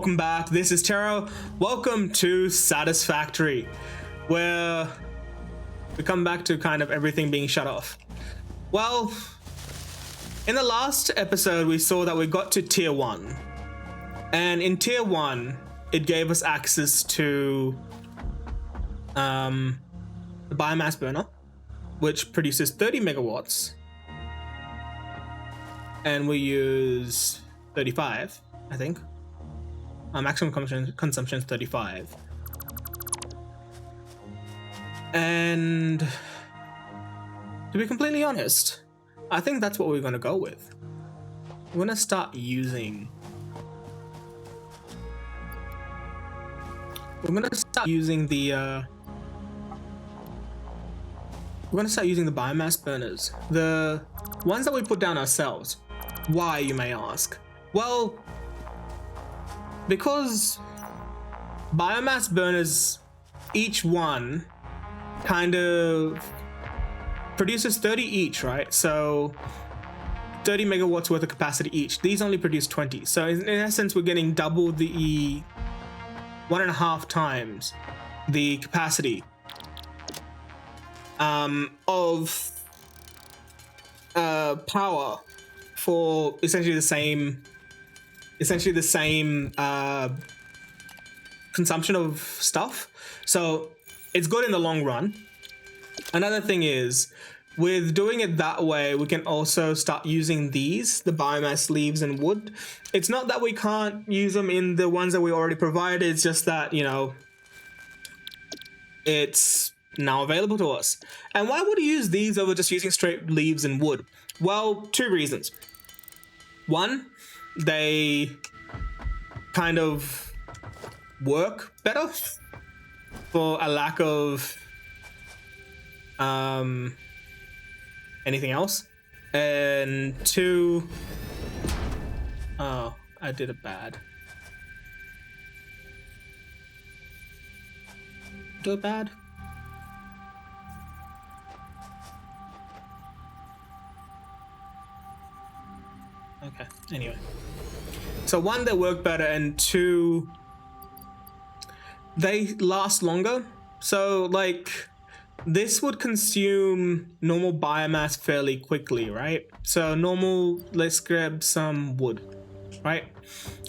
welcome back. This is Taro. Welcome to Satisfactory, where we come back to kind of everything being shut off. Well, in the last episode, we saw that we got to tier 1. And in tier 1, it gave us access to the biomass burner, which produces 30 megawatts. And we use 35, I think. Maximum consumption is 35. And to be completely honest, I think that's what we're going to go with. We're going to start using... the biomass burners. The ones that we put down ourselves. Why, you may ask? Well, because biomass burners, each one kind of produces 30 each, right? So 30 megawatts worth of capacity each. These only produce 20. So in essence, we're getting double the 1.5 times the capacity of power for essentially the same consumption of stuff. So it's good in the long run. Another thing is, with doing it that way, we can also start using the biomass leaves and wood. It's not that we can't use them in the ones that we already provided, it's just that, you know, it's now available to us. And why would you use these over just using straight leaves and wood? Well, 2 reasons. One, they kind of work better for a lack of anything else. And 2, oh, I did it bad. Do it bad? Okay, anyway. So 1, they work better, and 2, they last longer. So like, this would consume normal biomass fairly quickly, right? So normal, let's grab some wood, right?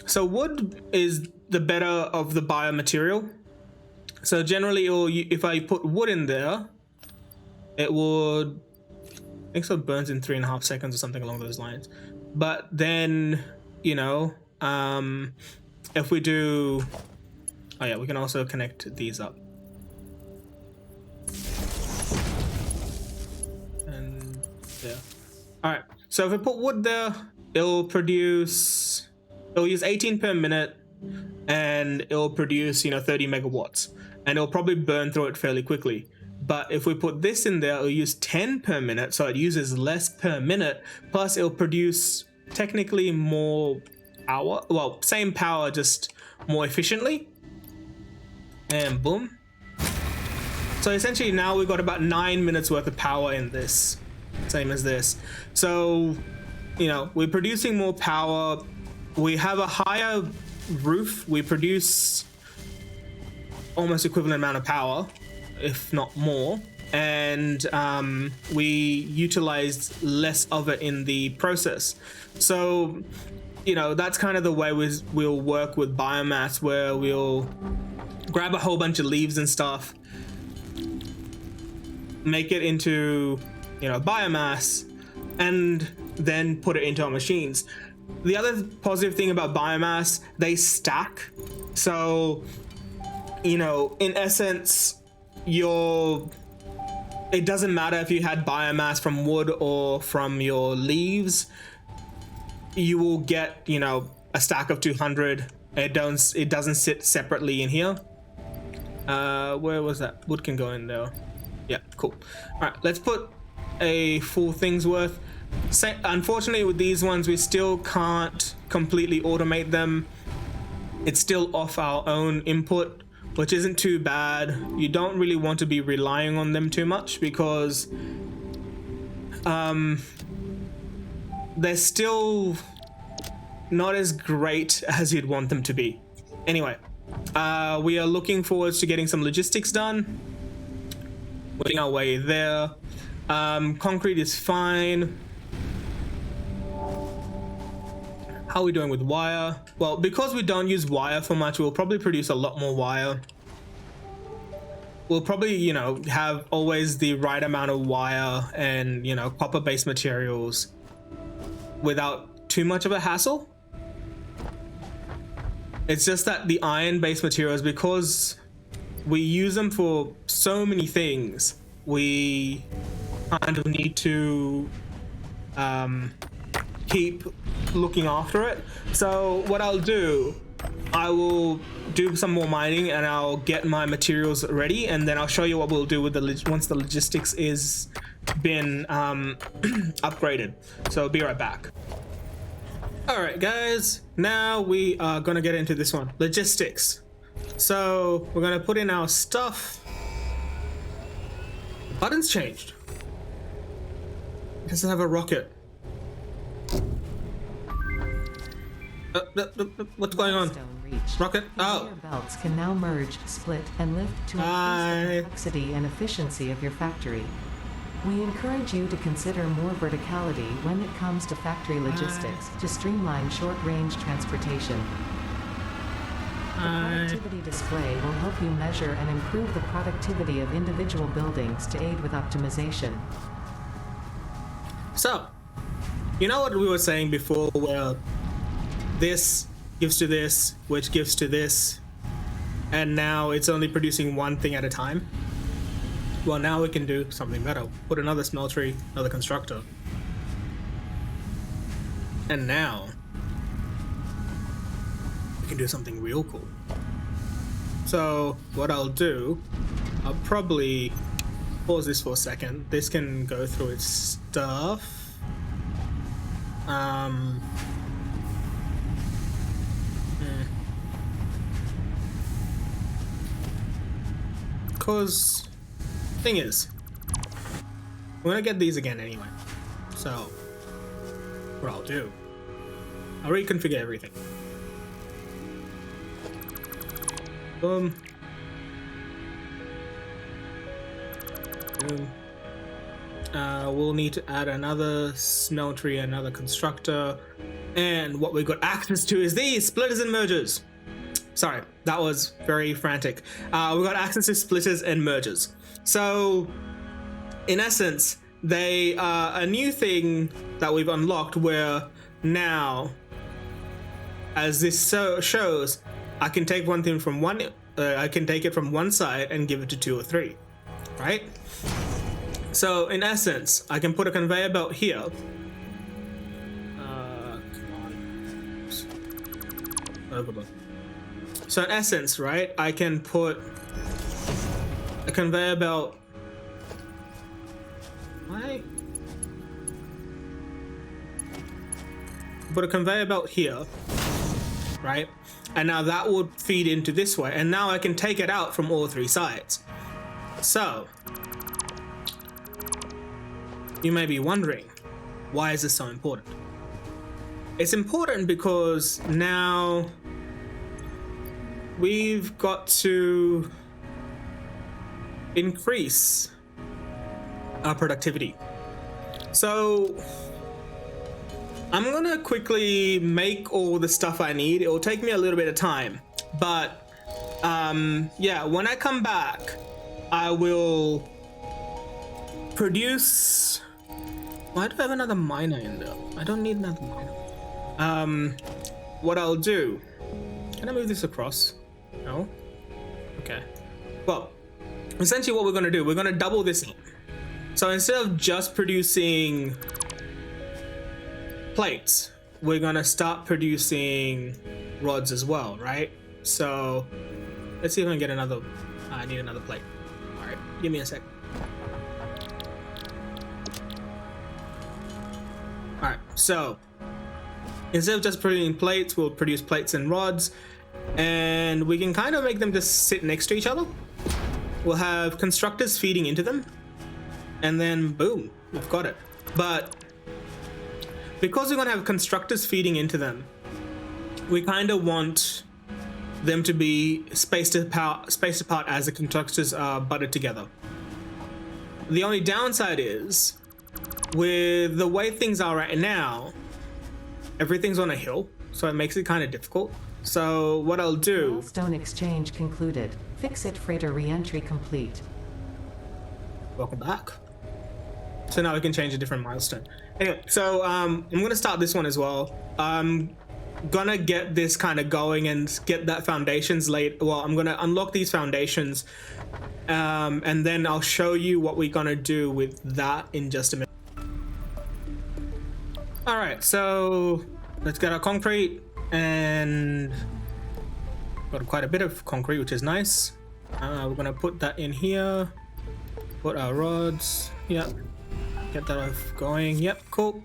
So wood is the better of the biomaterial. So generally, if I put wood in there, it would, I think so, burns in 3.5 seconds or something along those lines. But then, you know, if we do, oh yeah, we can also connect these up. And there. All right, so if we put wood there, it'll use 18 per minute, and it'll produce, you know, 30 megawatts, and it'll probably burn through it fairly quickly. But if we put this in there, it'll use 10 per minute, so it uses less per minute, plus it'll produce technically more power, well, same power, just more efficiently. And boom. So essentially now we've got about 9 minutes worth of power in this, same as this. So, you know, we're producing more power, we have a higher roof, we produce almost equivalent amount of power, if not more, and we utilized less of it in the process. So, you know, that's kind of the way we'll work with biomass, where we'll grab a whole bunch of leaves and stuff, make it into, you know, biomass, and then put it into our machines. The other positive thing about biomass, they stack. So, you know, in essence, it doesn't matter if you had biomass from wood or from your leaves, you will get, you know, a stack of 200. It doesn't sit separately in here. Where was that? Wood can go in there. Yeah, cool. All right, let's put a full thing's worth. Unfortunately, with these ones, we still can't completely automate them. It's still off our own input, which isn't too bad. You don't really want to be relying on them too much, because they're still not as great as you'd want them to be. Anyway, we are looking forward to getting some logistics done. Working our way there. Concrete is fine. How are we doing with wire? Well, because we don't use wire for much, we'll probably produce a lot more wire. We'll probably, you know, have always the right amount of wire and, you know, copper-based materials without too much of a hassle. It's just that the iron-based materials, because we use them for so many things, we kind of need to keep looking after it. So what I'll do, I will do some more mining and I'll get my materials ready, and then I'll show you what we'll do with the once the logistics is been upgraded. So I'll be right back. All right, guys, now we are gonna get into this one, logistics. So we're gonna put in our stuff. The button's changed. It doesn't have a rocket. What's going on? Rocket? Oh. Belts can now merge, split, and lift to increase the complexity and efficiency of your factory. We encourage you to consider more verticality when it comes to factory logistics to streamline short-range transportation. The productivity display will help you measure and improve the productivity of individual buildings to aid with optimization. So, you know what we were saying before, where this gives to this, which gives to this, and now it's only producing one thing at a time? Well, now we can do something better. Put another smeltery, another constructor. And now we can do something real cool. So what I'll do, I'll probably pause this for a second. This can go through its stuff. Because thing is, we're gonna get these again anyway. So what I'll do, I'll reconfigure everything. Boom. Boom. We'll need to add another smeltery, another constructor, and what we've got access to is these splitters and mergers. Sorry, that was very frantic. We've got access to splitters and mergers. So, in essence, they are a new thing that we've unlocked where now, as this shows, I can take one thing from one, I can take it from one side and give it to 2 or 3, right? So, in essence, I can put a conveyor belt here. Come on. Overload. So in essence, right, I can put a conveyor belt. Why? Put a conveyor belt here, right? And now that would feed into this way. And now I can take it out from all 3 sides. So you may be wondering, why is this so important? It's important because now we've got to increase our productivity. So I'm gonna quickly make all the stuff I need. It will take me a little bit of time, but yeah, when I come back, I will produce. Why do I have another miner in there? I don't need another miner. What I'll do, can I move this across? No? Okay. Well, essentially what we're gonna do, we're gonna double this up. So instead of just producing plates, we're gonna start producing rods as well, right? So let's see if I can get another, I need another plate. All right, give me a sec. All right, so instead of just producing plates, we'll produce plates and rods, and we can kind of make them just sit next to each other. We'll have constructors feeding into them, and then boom, we've got it. But because we're gonna have constructors feeding into them, we kind of want them to be spaced apart as the conductors are butted together. The only downside is, with the way things are right now, everything's on a hill, so it makes it kind of difficult. So what I'll do... Milestone exchange concluded. Fix-it freighter re-entry complete. Welcome back. So now we can change a different milestone. Anyway, so I'm gonna start this one as well. I'm gonna get this kind of going and get that foundations laid. Well, I'm gonna unlock these foundations, and then I'll show you what we're gonna do with that in just a minute. All right, so let's get our concrete, and got quite a bit of concrete, which is nice. We're gonna put that in here. Put our rods. Yep. Get that off going. Yep, cool.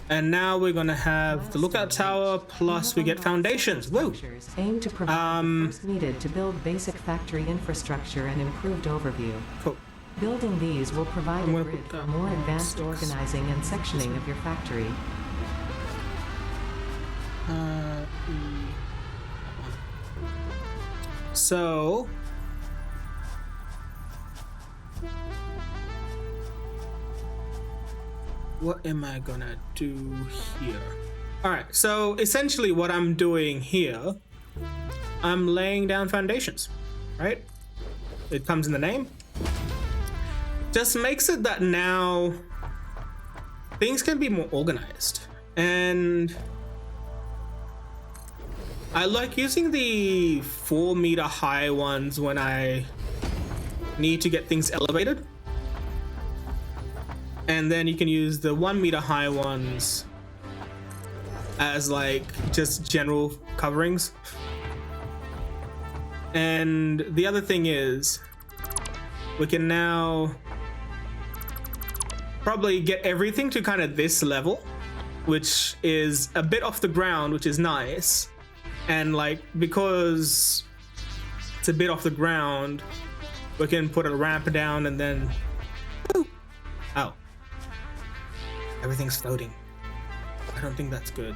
And now we're gonna have the lookout tower, plus we get foundations. Woo! Aim to provide the force needed to build basic factory infrastructure and improved overview. Cool. Building these will provide a grid for more advanced organizing and sectioning of your factory. So what am I gonna do here? All right, so essentially what I'm doing here, I'm laying down foundations, right? It comes in the name. Just makes it that now things can be more organized. And I like using the 4-meter high ones when I need to get things elevated. And then you can use the 1-meter high ones as like just general coverings. And the other thing is we can now probably get everything to kind of this level, which is a bit off the ground, which is nice. And like, because it's a bit off the ground, we can put a ramp down and then, woo, oh, everything's floating. I don't think that's good.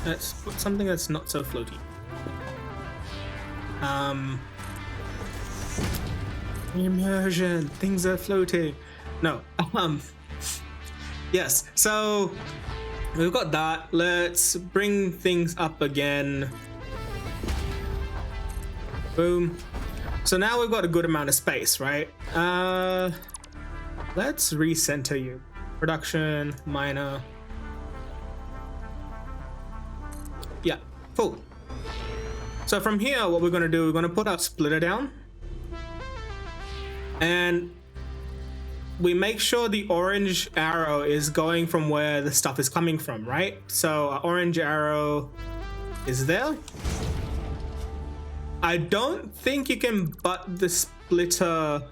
Let's put something that's not so floaty. Immersion, things are floating. No, yes, so we've got that. Let's bring things up again. Boom. So now we've got a good amount of space, right? Let's recenter you. Production, minor. Yeah, cool. So from here, what we're gonna do, we're gonna put our splitter down. And we make sure the orange arrow is going from where the stuff is coming from, right? So our orange arrow is there. I don't think you can butt the splitter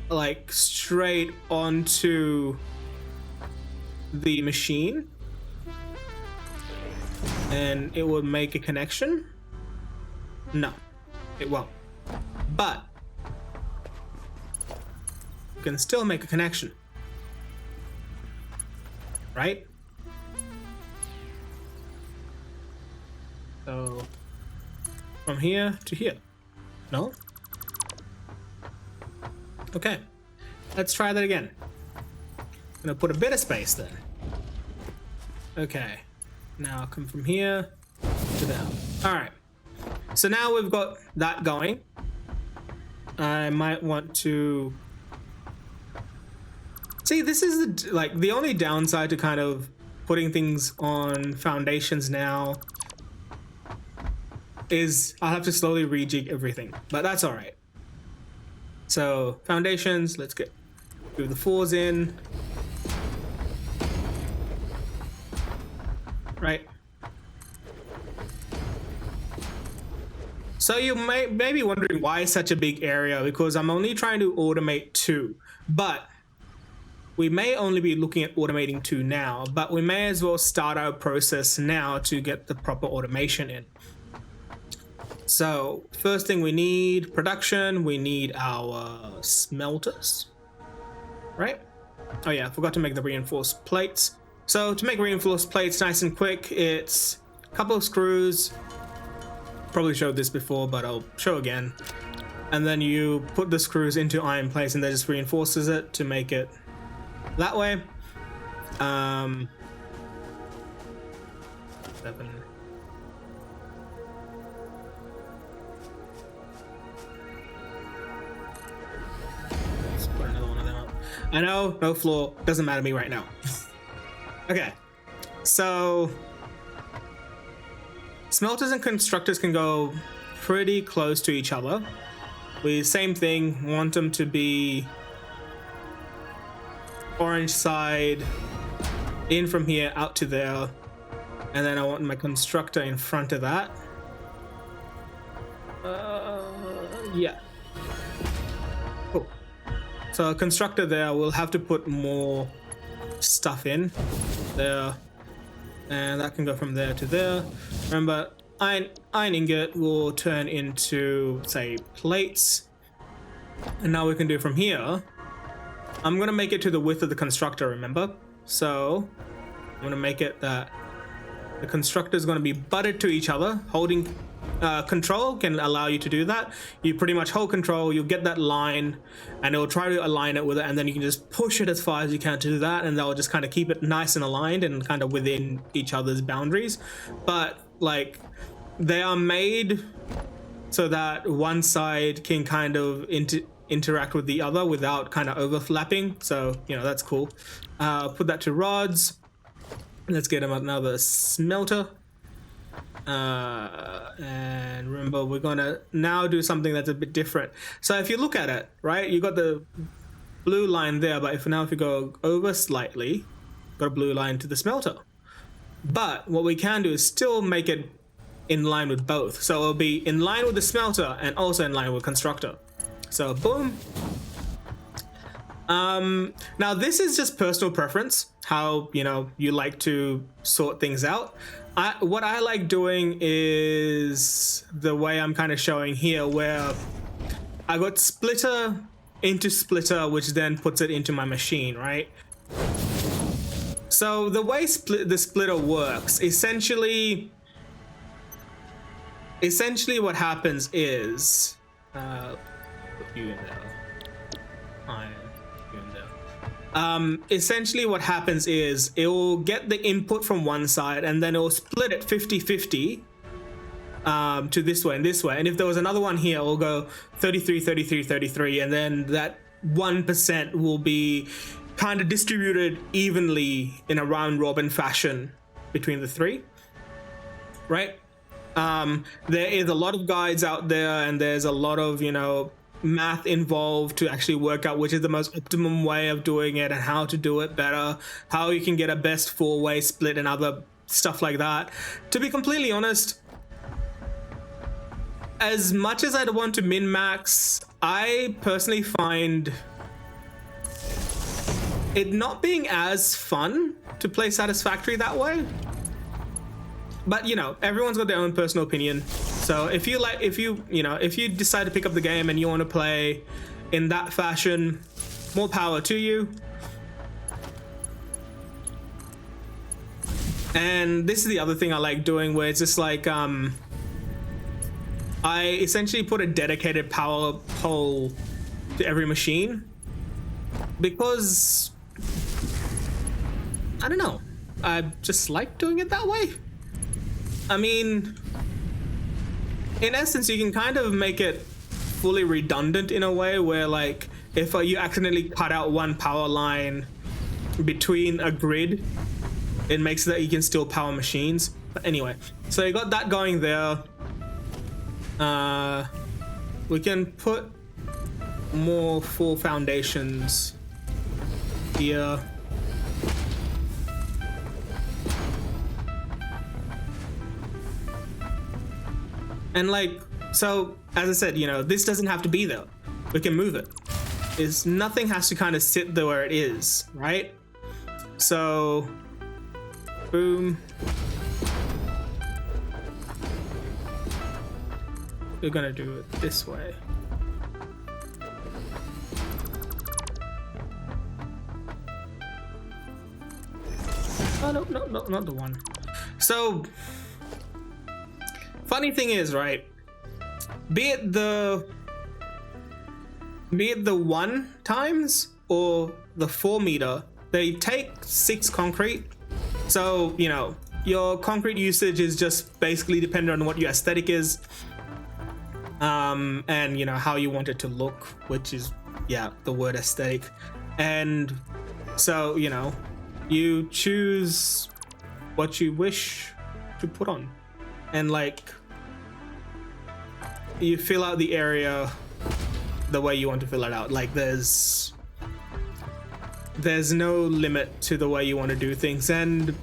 like straight onto the machine and it will make a connection. No, it won't. But you can still make a connection, right? So from here to here. No? Okay, let's try that again. I'm gonna put a bit of space then. Okay, now come from here to there. All right, so now we've got that going. I might want to see, this is the only downside to kind of putting things on foundations now is I'll have to slowly rejig everything, but that's all right. So foundations, let's get the 4s in. Right. So you may be wondering why such a big area, because I'm only trying to automate 2, but we may only be looking at automating 2 now, but we may as well start our process now to get the proper automation in. So first thing we need, production, we need our smelters, right? Oh yeah, I forgot to make the reinforced plates. So to make reinforced plates nice and quick, it's a couple of screws. Probably showed this before, but I'll show again. And then you put the screws into iron plates and that just reinforces it to make it that way. 7. Let's put another one of them up. I know, no floor, doesn't matter to me right now. Okay, so smelters and constructors can go pretty close to each other. We same thing, want them to be orange side in from here out to there, and then I want my constructor in front of that. Yeah. Cool. So a constructor there, we'll have to put more stuff in there, and that can go from there to there. Remember, iron ingot will turn into, say, plates, and now we can do from here. I'm gonna make it to the width of the constructor, remember? So I'm gonna make it that the constructor is gonna be butted to each other. Holding control can allow you to do that. You pretty much hold control, you'll get that line, and it'll try to align it with it, and then you can just push it as far as you can to do that, and that'll just kind of keep it nice and aligned and kind of within each other's boundaries. But like, they are made so that one side can kind of interact with the other without kind of overlapping. So, you know, that's cool. Put that to rods. Let's get him another smelter. And remember, we're gonna now do something that's a bit different. So if you look at it, right, you got the blue line there, but if you go over slightly, got a blue line to the smelter. But what we can do is still make it in line with both. So it'll be in line with the smelter and also in line with constructor. So boom. Now this is just personal preference, how, you know, you like to sort things out. What I like doing is the way I'm kind of showing here, where I got splitter into splitter, which then puts it into my machine, right? So the way the splitter works, essentially what happens is, put you in there, iron, you in there. Essentially what happens is it will get the input from one side and then it will split it 50-50 to this way and this way. And if there was another one here, it will go 33, 33, 33, and then that 1% will be kind of distributed evenly in a round robin fashion between the three, right? There is a lot of guides out there, and there's a lot of, you know, math involved to actually work out which is the most optimum way of doing it and how to do it better, how you can get a best four-way split and other stuff like that. To be completely honest, as much as I'd want to min-max, I personally find it not being as fun to play Satisfactory that way. But, you know, everyone's got their own personal opinion. So if you decide to pick up the game and you want to play in that fashion, more power to you. And this is the other thing I like doing, where it's just like, I essentially put a dedicated power pole to every machine, because I don't know, I just like doing it that way. I mean, in essence, you can kind of make it fully redundant in a way where, like, if you accidentally cut out one power line between a grid, it makes it that you can still power machines. But anyway, so you got that going there. We can put more full foundations here. And like, so as I said, you know, this doesn't have to be there. We can move it. Nothing has to kind of sit there where it is, right? So, boom. We're gonna do it this way. No, no, no, not the one. So, funny thing is, right? Be it the 1 times or the 4 meter, they take 6 concrete. So, you know, your concrete usage is just basically dependent on what your aesthetic is. And you know, how you want it to look, which is, yeah, the word aesthetic. And so, you know, you choose what you wish to put on. And like, you fill out the area the way you want to fill it out. Like there's no limit to the way you want to do things. And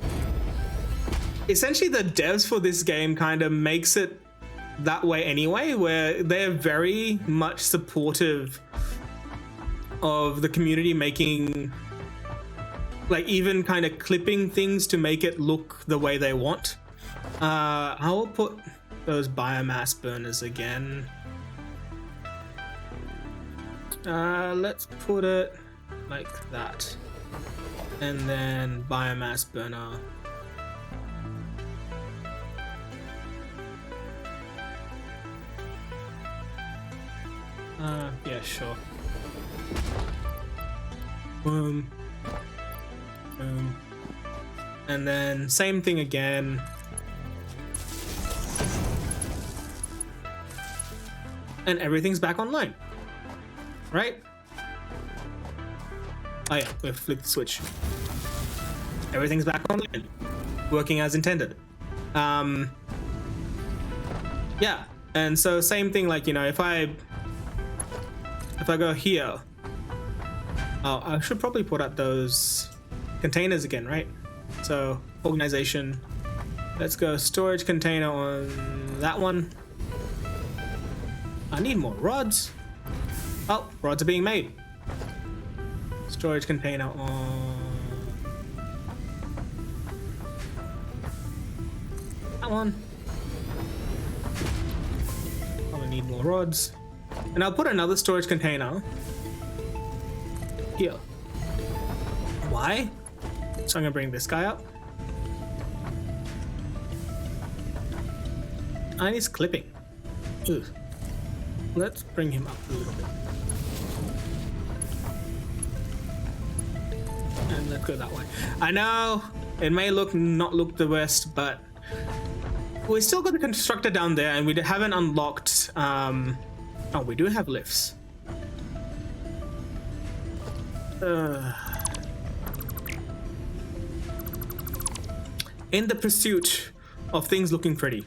essentially the devs for this game kind of makes it that way anyway, where they're very much supportive of the community making, like, even kind of clipping things to make it look the way they want. I will put those biomass burners again. Let's put it like that, and then biomass burner. Yeah, sure. Boom. Boom. And then same thing again. And everything's back online. Right? Oh yeah, we've flipped the switch. Everything's back online. Working as intended. Yeah. And so same thing, like, you know, if I go here, oh, I should probably put up those containers again, right? So organization, let's go storage container on that one. I need more rods. Oh, rods are being made. Storage container on that one. Probably need more rods. And I'll put another storage container here. Why? So I'm gonna bring this guy up. I need clipping. Ugh. Let's bring him up a little bit. And let's go that way. I know it may not look the best, but we still got the constructor down there, and we haven't unlocked. Oh, we do have lifts. In the pursuit of things looking pretty.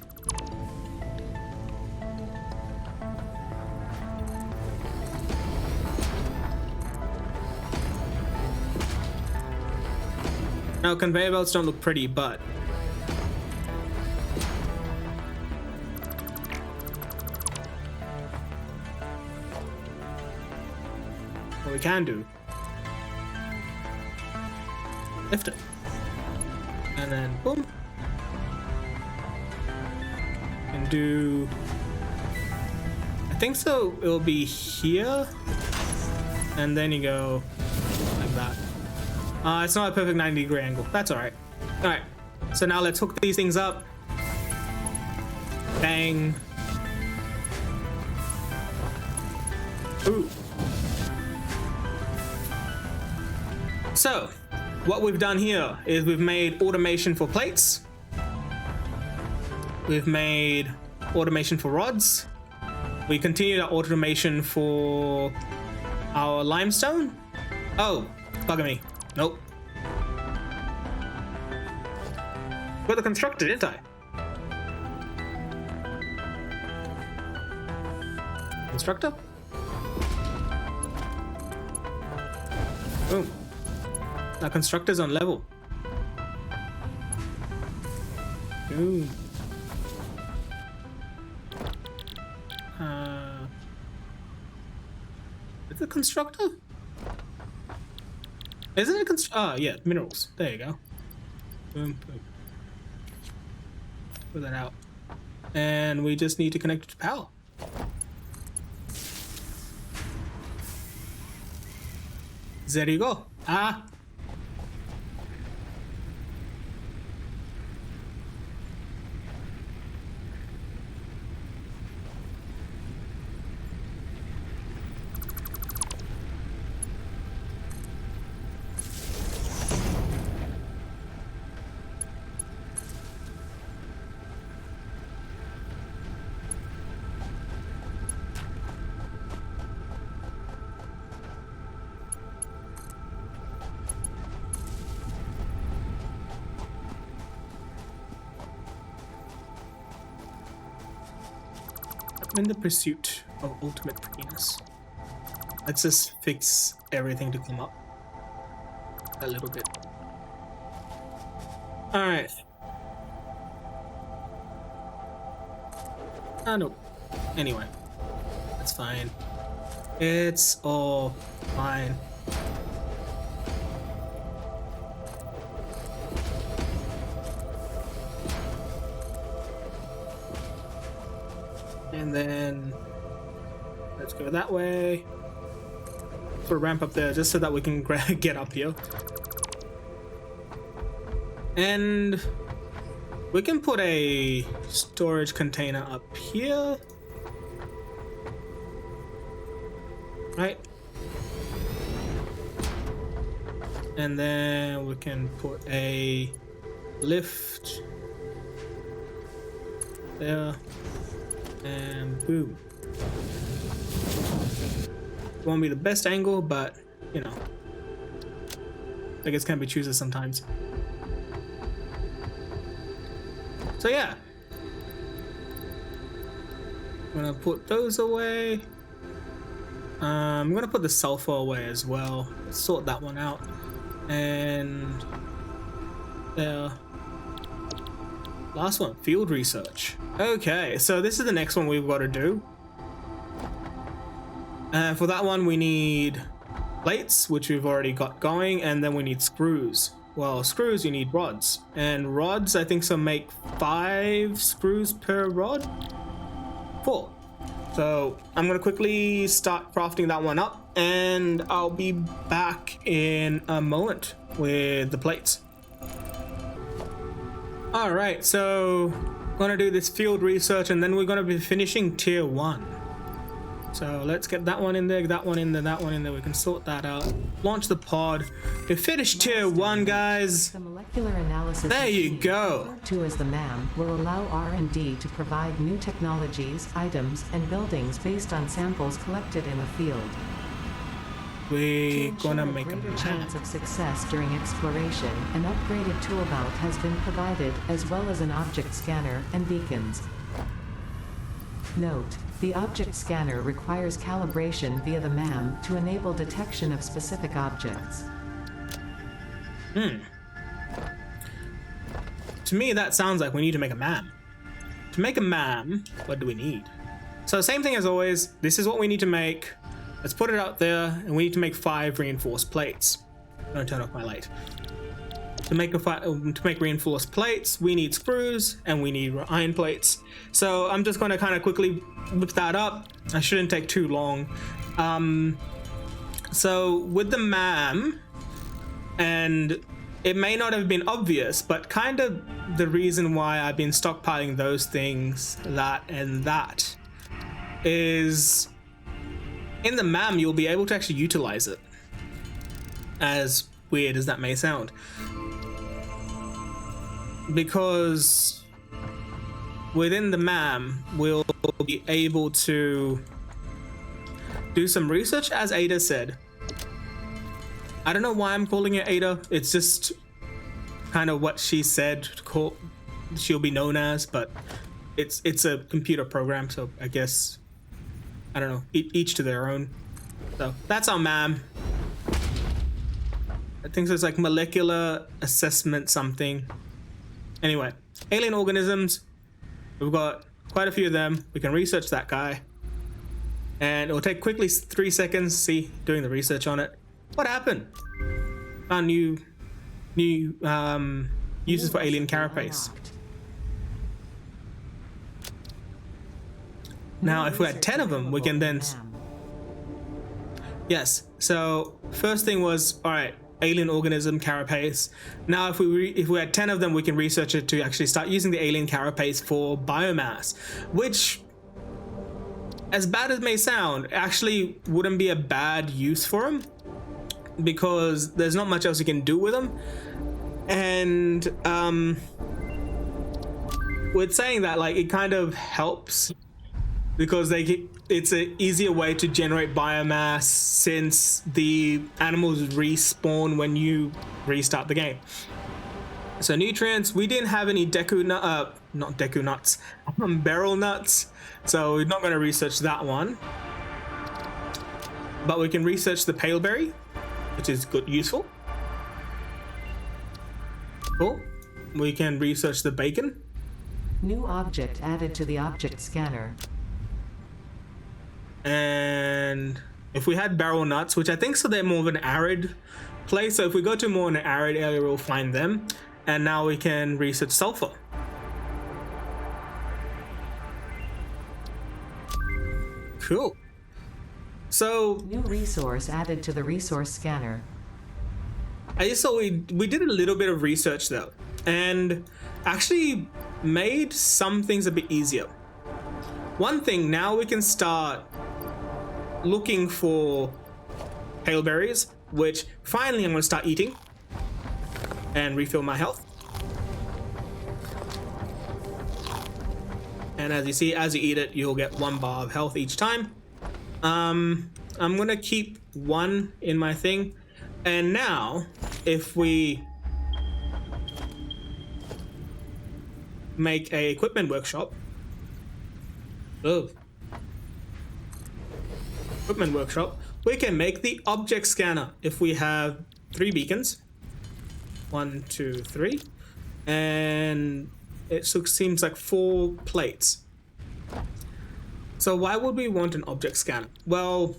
Now, conveyor belts don't look pretty, but what we can do, lift it, and then boom, and do, I think so it'll be here, and then you go like that. It's not a perfect 90-degree angle. That's all right. All right, so now let's hook these things up. Bang. Ooh. So, what we've done here is we've made automation for plates. We've made automation for rods. We continued our automation for our limestone. Oh, bugger me. Nope. Got the constructor, didn't I? Constructor? Boom. Our constructor's on level. Boom. Is it constructor? Isn't it yeah, minerals. There you go. Boom, boom. Put that out. And we just need to connect it to power. There you go. In the pursuit of ultimate happiness. Let's just fix everything to come up a little bit. Alright. Ah, no. Anyway. That's fine. It's all fine. And then let's go that way. Put a ramp up there just so that we can get up here. And we can put a storage container up here. Right. And then we can put a lift there. And boom. Won't be the best angle, but you know, I guess can be choosers sometimes. So yeah, I'm gonna put those away. I'm gonna put the sulfur away as well. Sort that one out. And there. Last one, field research. Okay, so this is the next one we've got to do. For that one, we need plates, which we've already got going, and then we need screws. Well, screws, you need rods. And rods, I think, so make 5 screws per rod? 4. So I'm going to quickly start crafting that one up, and I'll be back in a moment with the plates. Alright, so I'm going to do this field research, and then we're going to be finishing tier 1. So let's get that one in there, that one in there, that one in there. We can sort that out. Launch the pod. We finished tier 1, guys. The molecular analysis there you go. Referred to as the MAM will allow R&D to provide new technologies, items, and buildings based on samples collected in the field. We're gonna make a greater chance of success during exploration. An upgraded tool belt has been provided, as well as an object scanner and beacons. Note: the object scanner requires calibration via the MAM to enable detection of specific objects. To me, that sounds like we need to make a MAM. To make a MAM, what do we need? So same thing as always, this is what we need to make. Let's put it out there, and we need to make 5 reinforced plates. I'm gonna turn off my light. To make reinforced plates, we need screws and we need iron plates. So I'm just going to kind of quickly whip that up. I shouldn't take too long. So with the MAM, and it may not have been obvious, but kind of the reason why I've been stockpiling those things, that and that, is in the MAM you'll be able to actually utilize it. As weird as that may sound. Because within the MAM, we'll be able to do some research, as Ada said. I don't know why I'm calling it Ada. It's just kind of what she said she'll be known as, but it's a computer program, so I guess, I don't know, each to their own. So that's our MAM. I think there's like molecular assessment something. Anyway, alien organisms, we've got quite a few of them. We can research that guy. And it will take quickly 3 seconds, doing the research on it. What happened? Found new uses for alien carapace. Now, if we had 10 of them, we can then... Yes, so first thing was, alright, alien organism carapace. Now if we had 10 of them, we can research it to actually start using the alien carapace for biomass, which, as bad as it may sound, actually wouldn't be a bad use for them, because there's not much else you can do with them. And with saying that, like, it kind of helps because it's an easier way to generate biomass, since the animals respawn when you restart the game. So nutrients, we didn't have any not Deku nuts, barrel nuts. So we're not going to research that one. But we can research the pale berry, which is good, useful. Cool. We can research the bacon. New object added to the object scanner. And if we had barrel nuts, which I think so they're more of an arid place. So if we go to more an arid area, we'll find them. And now we can research sulfur. Cool. So New resource added to the resource scanner. I just saw we did a little bit of research though, and actually made some things a bit easier. One thing, now we can start looking for pale berries, which finally I'm going to start eating and refill my health. And as you see, as you eat it, you'll get 1 bar of health each time. I'm gonna keep 1 in my thing. And now, if we make a equipment workshop, we can make the object scanner if we have 3 beacons. 1, 2, 3, and it seems like 4 plates. So why would we want an object scanner? Well,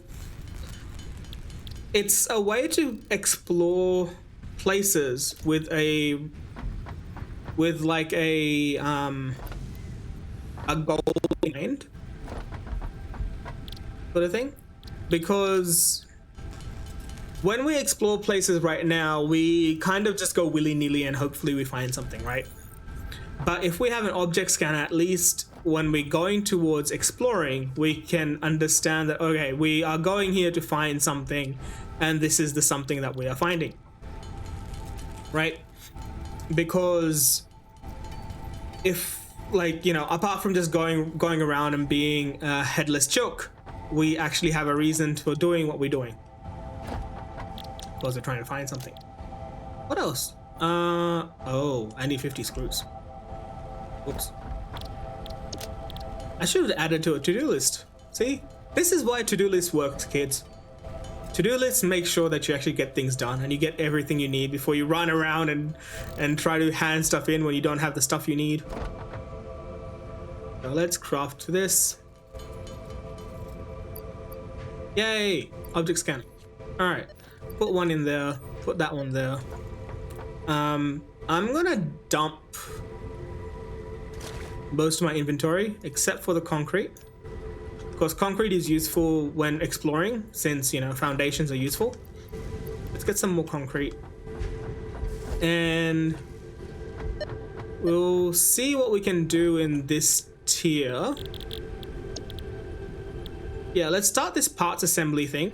it's a way to explore places with like a goal in mind sort of thing. Because when we explore places right now, we kind of just go willy-nilly and hopefully we find something, right? But if we have an object scanner, at least when we're going towards exploring, we can understand that, okay, we are going here to find something, and this is the something that we are finding, right? Because if, like, you know, apart from just going around and being a headless choke, we actually have a reason for doing what we're doing. Because we're trying to find something. What else? Oh, I need 50 screws. Oops. I should have added to a to-do list. See? This is why to-do lists work, kids. To-do lists make sure that you actually get things done and you get everything you need before you run around and try to hand stuff in when you don't have the stuff you need. So let's craft this. Yay! Object scanning. Alright. Put 1 in there. Put that one there. I'm gonna dump most of my inventory except for the concrete. Of course, concrete is useful when exploring since, you know, foundations are useful. Let's get some more concrete. And we'll see what we can do in this tier. Yeah, let's start this parts assembly thing.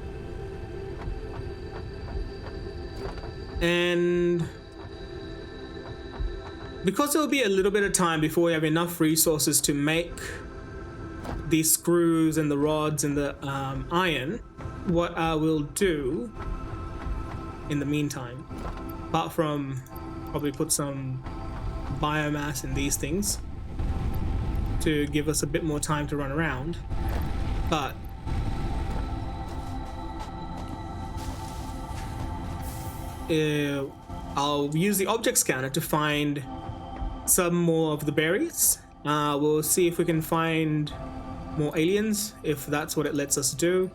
And because there will be a little bit of time before we have enough resources to make these screws and the rods and the iron, what I will do in the meantime, apart from probably put some biomass in these things to give us a bit more time to run around, but I'll use the object scanner to find some more of the berries. We'll see if we can find more aliens, if that's what it lets us do.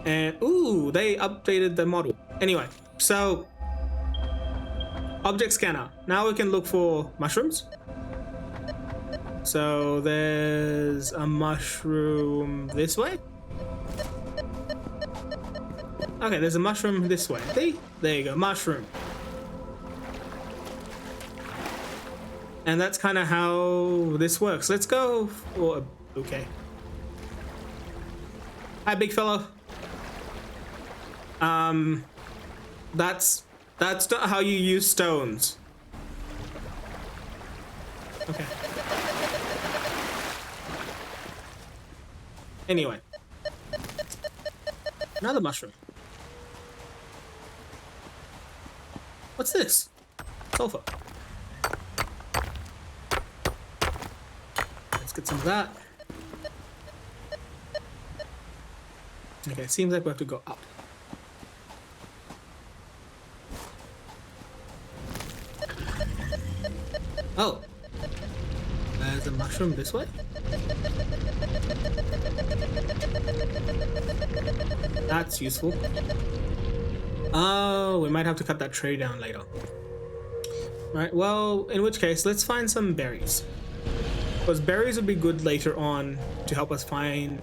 And ooh, they updated the model. Anyway, so object scanner. Now we can look for mushrooms. So there's a mushroom this way. Okay, there's a mushroom this way. See? There you go, mushroom. And that's kind of how this works. Let's go for... Okay. Hi, big fella. That's not how you use stones. Okay. Anyway. Another mushroom. What's this? sulfur. Let's get some of that. Okay, seems like we have to go up. Oh, there's a mushroom this way? That's useful. Oh, we might have to cut that tree down later. Alright, well, in which case, let's find some berries. Because berries would be good later on to help us find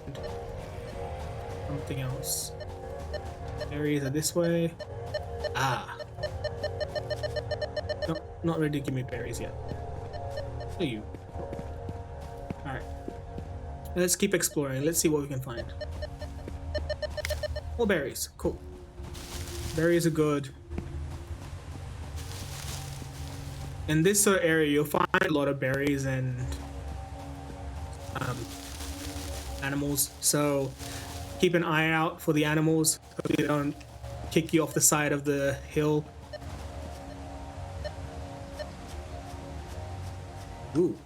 something else. Berries are this way. Ah. No, not ready to give me berries yet. Who are you? Alright. Let's keep exploring. Let's see what we can find. More berries. Cool. Berries are good. In this sort of area, you'll find a lot of berries and animals. So keep an eye out for the animals so they don't kick you off the side of the hill. Ooh.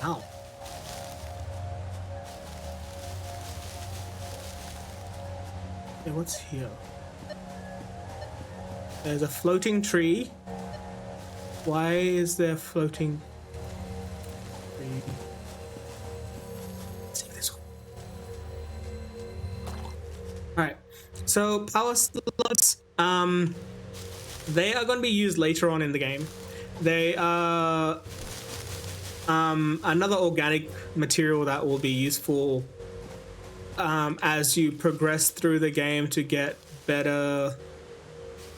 Ow. Hey, what's here? There's a floating tree. Why is there floating tree? Let's take this one. Alright. So power slugs, they are going to be used later on in the game. They are another organic material that will be useful as you progress through the game to get better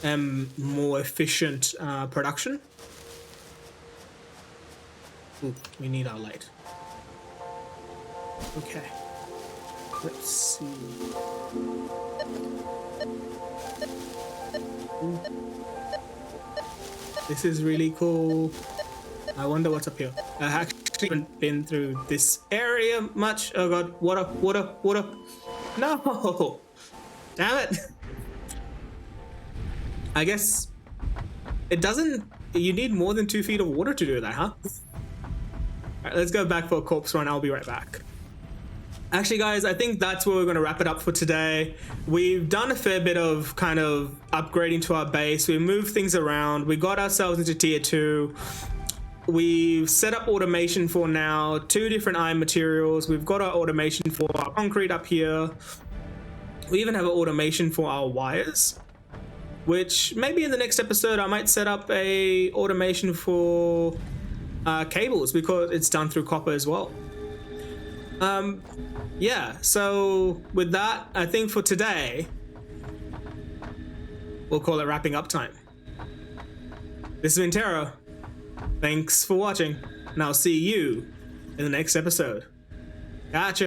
and more efficient production. Ooh, we need our light. Okay. Let's see. Ooh. This is really cool. I wonder what's up here. I actually haven't been through this area much. Oh god, water, water, water. No! Damn it! I guess it doesn't. You need more than 2 feet of water to do that, huh? Alright, let's go back for a corpse run. I'll be right back. Actually, guys, I think that's where we're going to wrap it up for today. We've done a fair bit of kind of upgrading to our base. We moved things around. We got ourselves into tier 2. We've set up automation for now 2 different iron materials. We've got our automation for our concrete up here. We even have an automation for our wires, which maybe in the next episode I might set up a automation for cables because it's done through copper as well. Yeah, so with that, I think for today we'll call it wrapping up time. This has been Taro. Thanks for watching, and I'll see you in the next episode. Gotcha.